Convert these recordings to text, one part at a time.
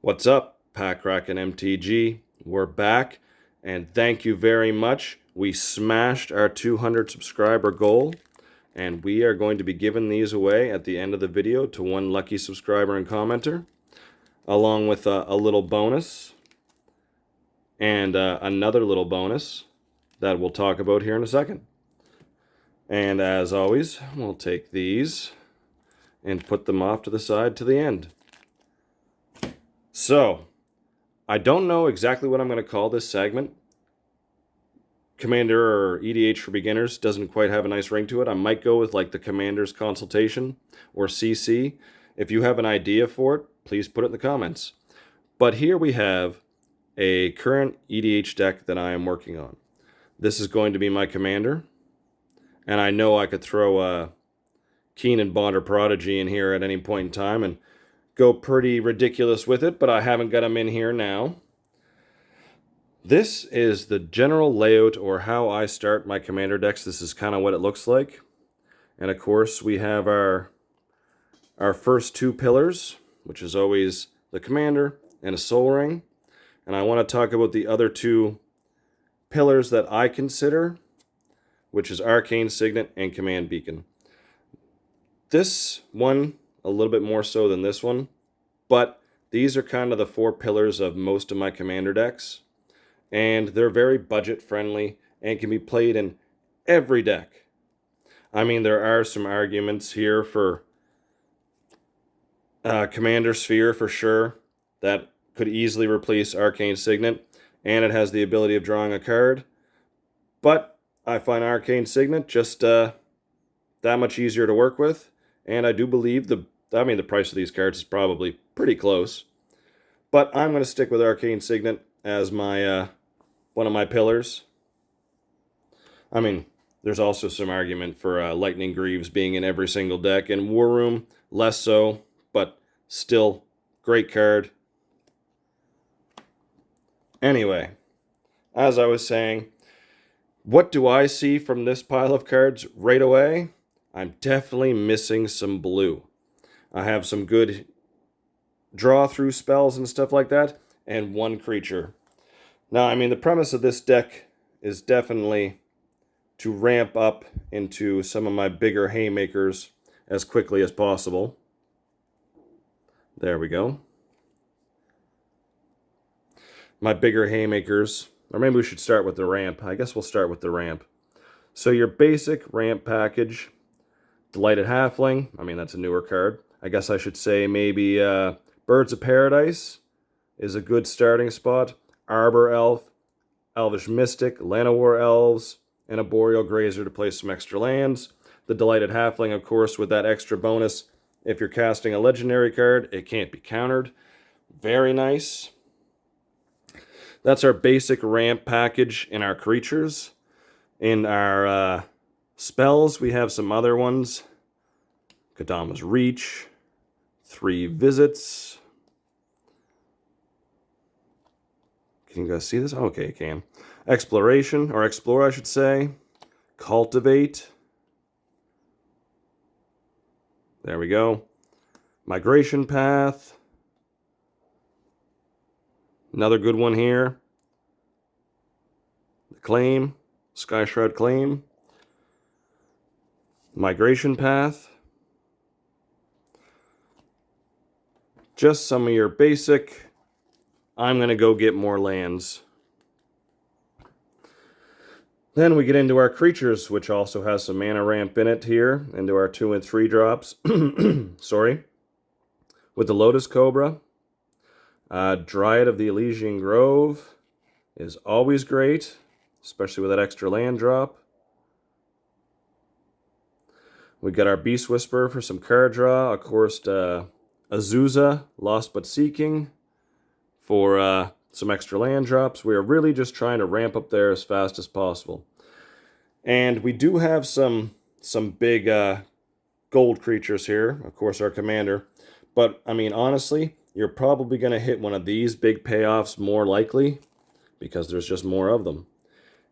What's up, Packrack and MTG? We're back, and thank you very much. We smashed our 200 subscriber goal, and we are going to be giving these away at the end of the video to one lucky subscriber and commenter, along with a little bonus and another little bonus that we'll talk about here in a second. And as always, we'll take these and put them off to the side to the end. So, I don't know exactly what I'm going to call this segment. Commander or EDH for beginners doesn't quite have a nice ring to it. I might go with like the Commander's Consultation or CC. If you have an idea for it, please put it in the comments. But here we have a current EDH deck that I am working on. This is going to be my Commander. And I know I could throw a Keenan Bonder Prodigy in here at any point in time and go pretty ridiculous with it, but I haven't got them in here now. This is the general layout or how I start my commander decks. This is kind of what it looks like. And of course, we have our first two pillars, which is always the commander and a soul ring. And I want to talk about the other two pillars that I consider, which is Arcane Signet and Command Beacon. This one a little bit more so than this one, but these are kind of the four pillars of most of my commander decks, and they're very budget friendly and can be played in every deck. I mean, there are some arguments here for Commander Sphere for sure that could easily replace Arcane Signet, and it has the ability of drawing a card, but I find Arcane Signet just that much easier to work with. And I do believe the price of these cards is probably pretty close. But I'm going to stick with Arcane Signet as my one of my pillars. I mean, there's also some argument for Lightning Greaves being in every single deck, and War Room less so, but still great card. Anyway, as I was saying, what do I see from this pile of cards right away? I'm definitely missing some blue. I have some good draw through spells and stuff like that, and one creature. Now, I mean, the premise of this deck is definitely to ramp up into some of my bigger haymakers as quickly as possible. There we go. My bigger haymakers, or maybe we should start with the ramp. I guess we'll start with the ramp. So your basic ramp package, Delighted Halfling, I mean, that's a newer card. I guess I should say maybe Birds of Paradise is a good starting spot. Arbor Elf, Elvish Mystic, Llanowar Elves, and a Boreal Grazer to play some extra lands. The Delighted Halfling, of course, with that extra bonus. If you're casting a legendary card, it can't be countered. Very nice. That's our basic ramp package in our creatures. In our spells, we have some other ones. Kadama's Reach, 3 Visits. Can you guys see this? Okay, you can. Exploration, or Explore, I should say. Cultivate. There we go. Migration Path. Another good one here. The Claim, Skyshroud Claim. Migration Path. Just some of your basic, I'm going to go get more lands. Then we get into our creatures, which also has some mana ramp in it here, into our 2 and 3 drops. Sorry. With the Lotus Cobra. Dryad of the Elysian Grove is always great, especially with that extra land drop. We got our Beast Whisperer for some card draw. Of course, Azusa, Lost But Seeking, for some extra land drops. We are really just trying to ramp up there as fast as possible. And we do have some big gold creatures here. Of course, our commander. But, I mean, honestly, you're probably going to hit one of these big payoffs more likely, because there's just more of them.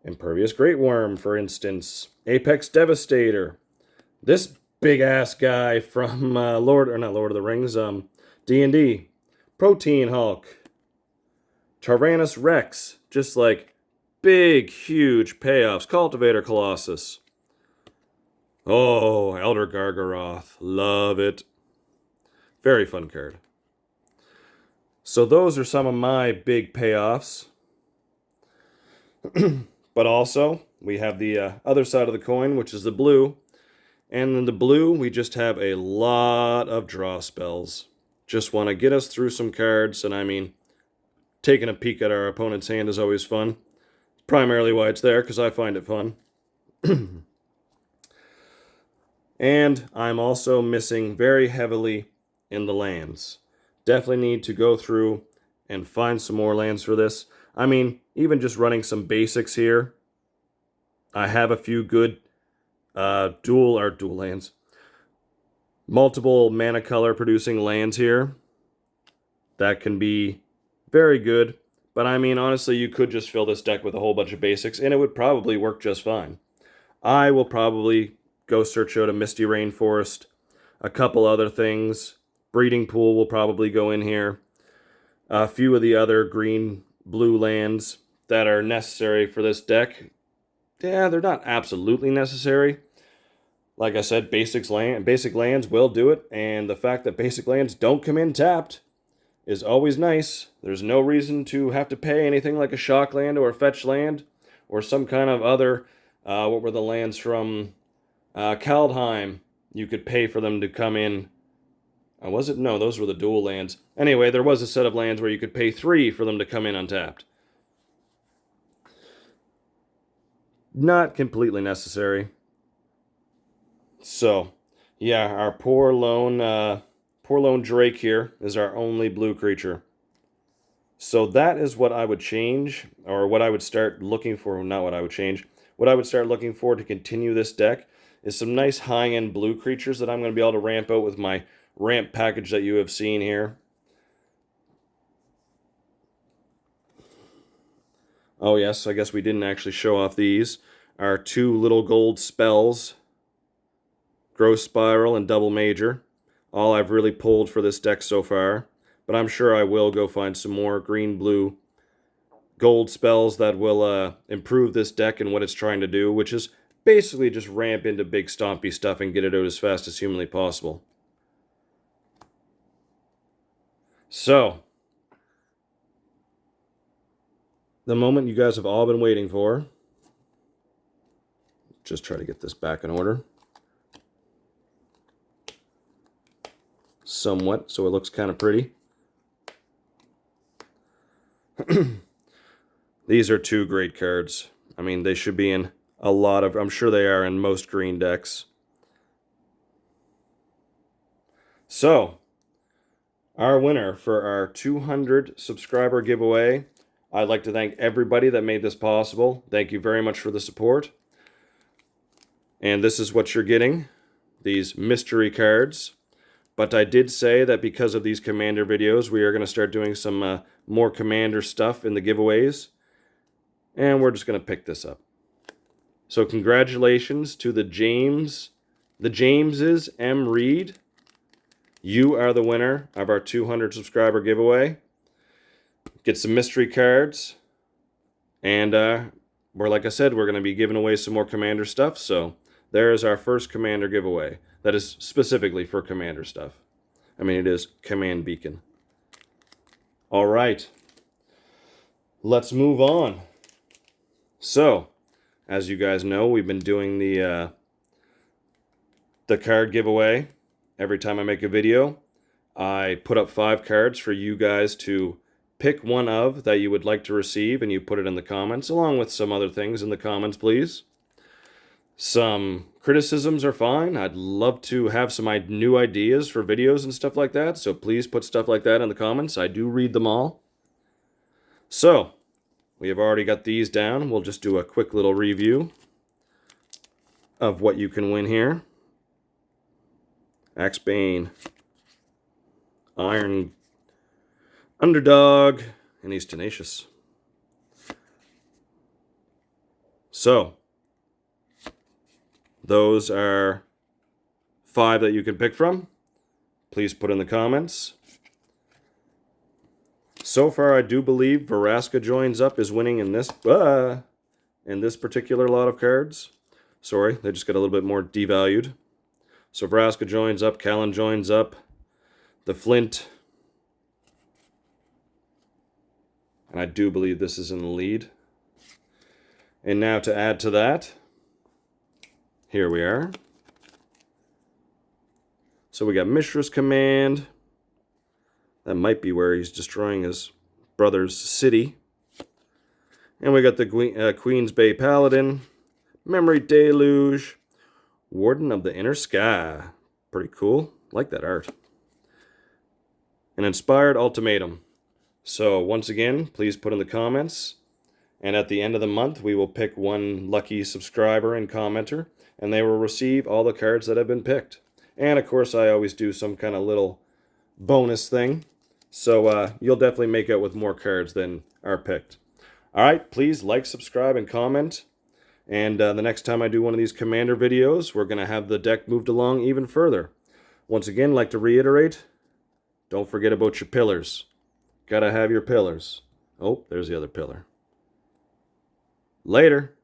Impervious Great Worm, for instance. Apex Devastator. This big-ass guy from Lord of the Rings, D&D. Protein Hulk. Tyrannus Rex. Just like big, huge payoffs. Cultivator Colossus. Oh, Elder Gargaroth. Love it. Very fun card. So those are some of my big payoffs. But also, we have the other side of the coin, which is the blue. And in the blue, we just have a lot of draw spells. Just want to get us through some cards, and I mean, taking a peek at our opponent's hand is always fun. Primarily why it's there, because I find it fun. And I'm also missing very heavily in the lands. Definitely need to go through and find some more lands for this. I mean, even just running some basics here, I have a few good dual lands. Multiple mana color producing lands here. That can be very good. But I mean, honestly, you could just fill this deck with a whole bunch of basics, and it would probably work just fine. I will probably go search out a Misty Rainforest, a couple other things. Breeding Pool will probably go in here. A few of the other green-blue lands that are necessary for this deck. Yeah, they're not absolutely necessary. Like I said, basic lands will do it, and the fact that basic lands don't come in tapped is always nice. There's no reason to have to pay anything like a shock land or a fetch land or some kind of other, what were the lands from Kaldheim? You could pay for them to come in. Was it? No, those were the dual lands. Anyway, there was a set of lands where you could pay 3 for them to come in untapped. Not completely necessary. So, yeah, our poor lone Drake here is our only blue creature. So that is what I would change, or what I would start looking for. Not what I would change. What I would start looking for to continue this deck is some nice high-end blue creatures that I'm going to be able to ramp out with my ramp package that you have seen here. Oh yes, I guess we didn't actually show off these. Our 2 little gold spells, Growth Spiral and Double Major. All I've really pulled for this deck so far. But I'm sure I will go find some more green-blue gold spells that will improve this deck and what it's trying to do, which is basically just ramp into big stompy stuff and get it out as fast as humanly possible. So, the moment you guys have all been waiting for. Just try to get this back in order. Somewhat, so it looks kind of pretty. These are 2 great cards. I mean, they should be in a lot of... I'm sure they are in most green decks. So, our winner for our 200 subscriber giveaway. I'd like to thank everybody that made this possible. Thank you very much for the support. And this is what you're getting. These mystery cards. But I did say that because of these Commander videos, we are going to start doing some more Commander stuff in the giveaways. And we're just going to pick this up. So congratulations to the Jameses M. Reed. You are the winner of our 200 subscriber giveaway. Get some mystery cards. And like I said, we're going to be giving away some more Commander stuff. So there is our first Commander giveaway. That is specifically for Commander stuff. I mean, it is Command Beacon. All right. Let's move on. So, as you guys know, we've been doing the card giveaway. Every time I make a video, I put up 5 cards for you guys to pick one of that you would like to receive, and you put it in the comments, along with some other things in the comments, please. Some criticisms are fine. I'd love to have some new ideas for videos and stuff like that, so please put stuff like that in the comments. I do read them all. So, we have already got these down. We'll just do a quick little review of what you can win here. Axebane, Iron Underdog, and he's tenacious. So, those are 5 that you can pick from. Please put in the comments. So far, I do believe Veraska Joins Up is winning in this particular lot of cards. Sorry, they just got a little bit more devalued. So Veraska Joins Up, Callan Joins Up, the Flint. And I do believe this is in the lead. And now to add to that, here we are. So we got Mishra's Command. That might be where he's destroying his brother's city. And we got the Queen's Bay Paladin, Memory Deluge, Warden of the Inner Sky. Pretty cool. Like that art. An Inspired Ultimatum. So once again, please put in the comments. And at the end of the month, we will pick one lucky subscriber and commenter, and they will receive all the cards that have been picked. And of course, I always do some kind of little bonus thing. So you'll definitely make out with more cards than are picked. All right, please like, subscribe, and comment. And the next time I do one of these Commander videos, we're going to have the deck moved along even further. Once again, like to reiterate, don't forget about your pillars. Gotta have your pillars. Oh, there's the other pillar. Later.